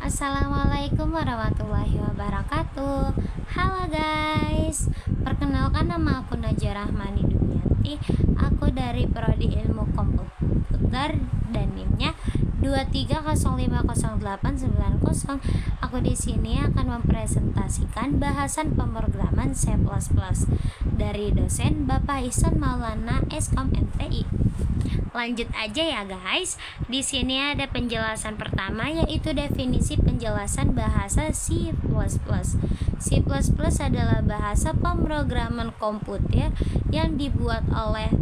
Assalamualaikum warahmatullahi wabarakatuh. Halo guys, perkenalkan nama aku Najah Rahmani Dumianti. Aku dari Prodi Ilmu Komputer dan NIM-nya 230508990. Aku di sini akan mempresentasikan bahasan pemrograman C++ dari dosen Bapak Ihsan Maulana Eskom MTI. Lanjut aja ya guys. Di sini ada penjelasan pertama, yaitu definisi penjelasan bahasa C++. C++ adalah bahasa pemrograman komputer yang dibuat oleh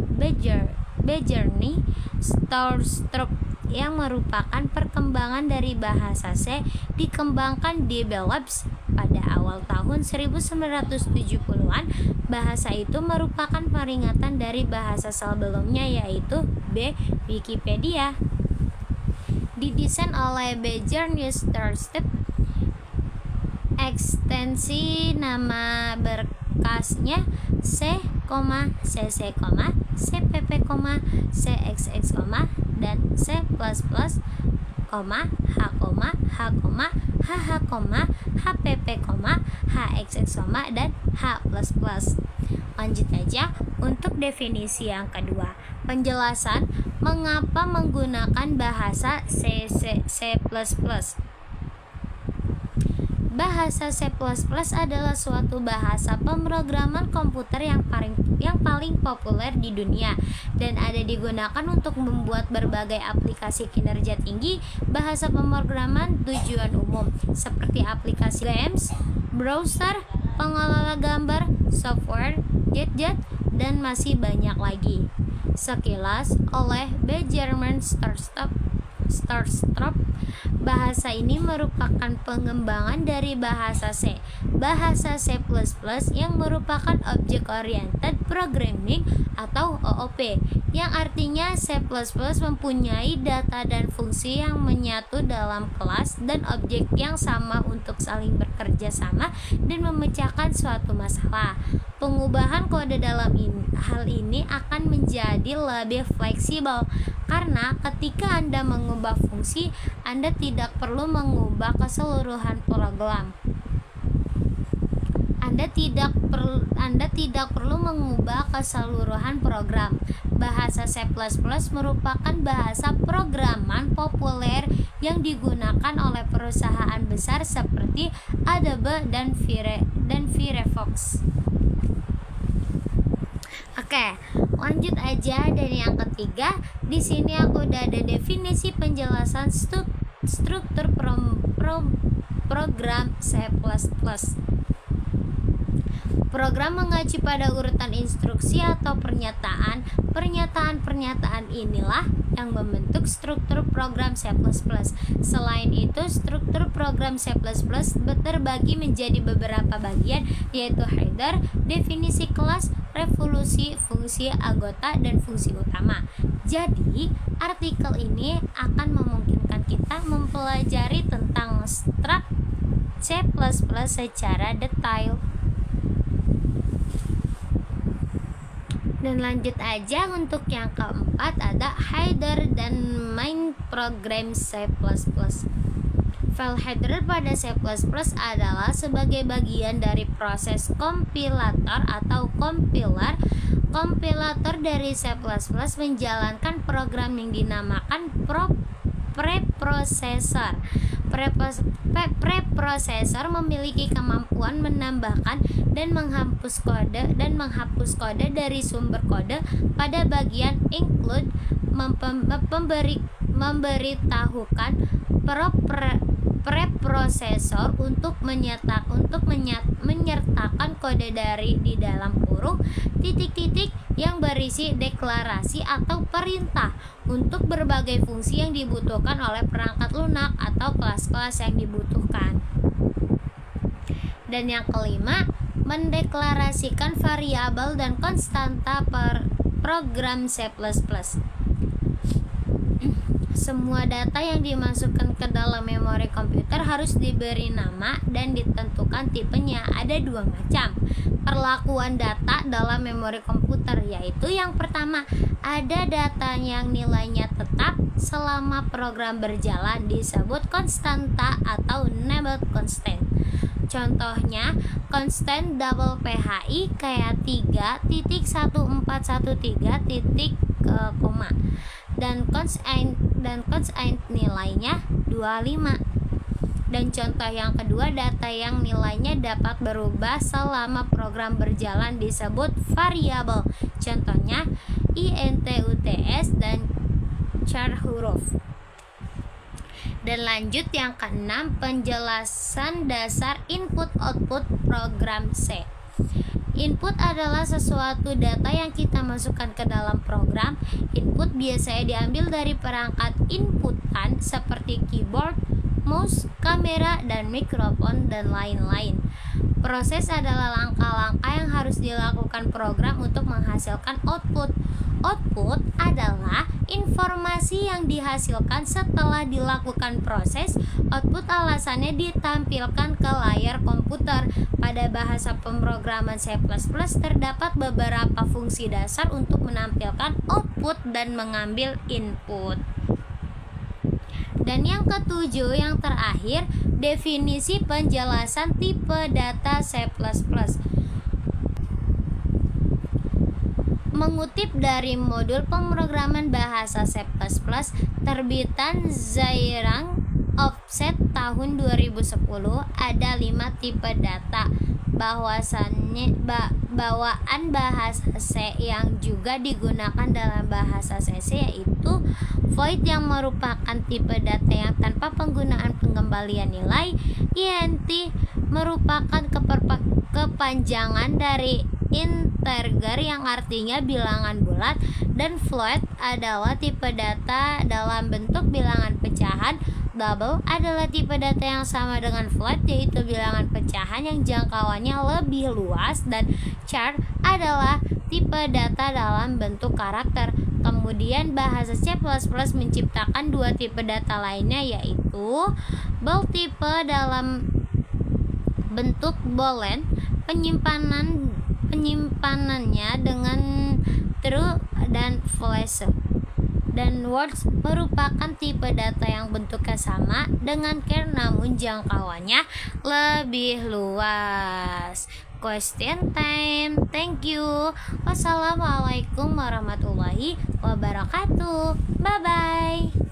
Bjarne Stroustrup yang merupakan perkembangan dari bahasa C, dikembangkan develops pada awal tahun 1970-an. Bahasa itu merupakan peringatan dari bahasa sebelumnya, yaitu B. Wikipedia. Didesain oleh Bjarne Stroustrup, ekstensi nama berkasnya C, CC, CPP, CXX, dan C++, H, HH, HPP, HXX, dan H++. Lanjut aja untuk definisi yang kedua. Penjelasan mengapa menggunakan bahasa C++. Bahasa C++ adalah suatu bahasa pemrograman komputer yang paling populer di dunia dan ada digunakan untuk membuat berbagai aplikasi kinerja tinggi. Bahasa pemrograman tujuan umum seperti aplikasi games, browser, pengelola gambar, software, gadget, dan masih banyak lagi. Sekilas oleh Bjarne Stroustrup, bahasa ini merupakan pengembangan dari bahasa C. Bahasa C++ yang merupakan Object Oriented Programming atau OOP, yang artinya C++ mempunyai data dan fungsi yang menyatu dalam kelas dan objek yang sama untuk saling bekerja sama dan memecahkan suatu masalah. Pengubahan kode dalam hal ini akan menjadi lebih fleksibel karena ketika Anda mengubah fungsi, Anda tidak perlu mengubah keseluruhan program. Anda tidak perlu mengubah keseluruhan program. Bahasa C++ merupakan bahasa programan populer yang digunakan oleh perusahaan besar seperti Adobe dan Firefox. Oke, lanjut aja. Dan yang ketiga, di sini aku udah ada definisi penjelasan struktur program C++. Program mengacu pada urutan instruksi atau pernyataan. Pernyataan inilah yang membentuk struktur program C++. Selain itu, struktur program C++ terbagi menjadi beberapa bagian, yaitu header, definisi kelas, revolusi, fungsi anggota, dan fungsi utama. Jadi, artikel ini akan memungkinkan kita mempelajari tentang struk C++ secara detail. Dan lanjut aja untuk yang keempat, ada header dan main program C++. File header pada C++ adalah sebagai bagian dari proses kompilator atau compiler. Kompilator dari C++ menjalankan program yang dinamakan preprosesor. Preprosesor memiliki kemampuan menambahkan dan menghapus kode dari sumber kode. Pada bagian include memberitahukan preprosesor untuk menyertakan kode dari di dalam kurung titik-titik yang berisi deklarasi atau perintah untuk berbagai fungsi yang dibutuhkan oleh perangkat lunak atau kelas-kelas yang dibutuhkan. Dan yang kelima, mendeklarasikan variabel dan konstanta per program C++. Semua data yang dimasukkan ke dalam memori komputer harus diberi nama dan ditentukan tipenya. Ada dua macam perlakuan data dalam memori komputer, yaitu yang pertama, ada data yang nilainya tetap selama program berjalan, disebut konstanta atau named constant. Contohnya, constant double PHI kayak 3.1413 koma dan constant nilainya 25. Dan contoh yang kedua, data yang nilainya dapat berubah selama program berjalan disebut variabel. Contohnya int, uts, dan char huruf. Dan lanjut yang keenam, penjelasan dasar input-output program C. Input adalah sesuatu data yang kita masukkan ke dalam program. Input biasanya diambil dari perangkat inputan seperti keyboard, mouse, kamera, dan mikrofon, dan lain-lain. Proses adalah langkah-langkah yang harus dilakukan program untuk menghasilkan output. Output adalah informasi yang dihasilkan setelah dilakukan proses. Output alasannya ditampilkan ke layar komputer. Pada bahasa pemrograman C++ terdapat beberapa fungsi dasar untuk menampilkan output dan mengambil input. Dan yang ketujuh, yang terakhir, definisi penjelasan tipe data C++. Mengutip dari modul pemrograman bahasa C++ terbitan Zairang Offset tahun 2010, ada 5 tipe data bawaan bahasa C yang juga digunakan dalam bahasa C, yaitu void yang merupakan tipe data yang tanpa penggunaan pengembalian nilai, int merupakan kepanjangan dari integer yang artinya bilangan bulat, dan float adalah tipe data dalam bentuk bilangan pecahan. Double adalah tipe data yang sama dengan float, yaitu bilangan pecahan yang jangkauannya lebih luas, dan char adalah tipe data dalam bentuk karakter. Kemudian bahasa C++ menciptakan dua tipe data lainnya, yaitu bold tipe dalam bentuk boolean, penyimpanannya dengan true dan false. Dan words merupakan tipe data yang bentuknya sama dengan char namun jangkauannya lebih luas. Question time. Thank you. Wassalamualaikum warahmatullahi wabarakatuh. Bye bye.